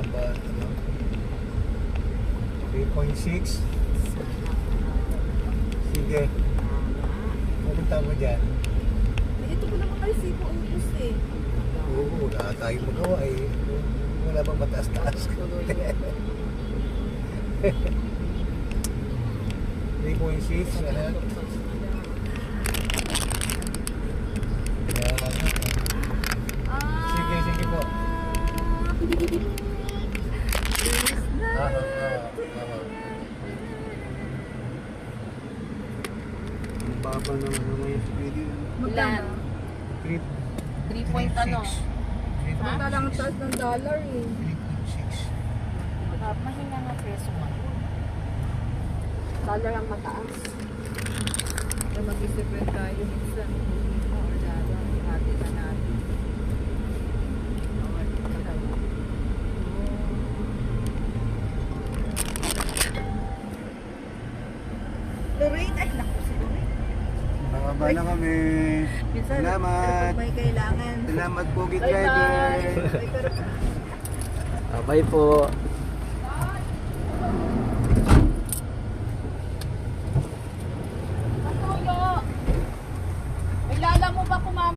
Baba, ano? 3.6. Sige. Pupunta mo dyan. Ito ko naman kasi po ubus eh. Oo, wala tayong magawa eh. Wala bang mataas-taas? 3.6, ano? Sige, sige po. Ang baba ng ano ngayon sa video. Magkano? 3 point ano? Magkano lang ang taas ng dollar eh. 3.6. Mahina na peso nga. Dollar ang mataas. Kaya mag-isip rin tayo minsan. Oo, lalo. Hati na natin. Lorraine, ay naku si Lorraine. Nakaba na kami. Minsan, Salamat. kapag may kailangan. Salamat po, driver. Bye-bye. Bye po.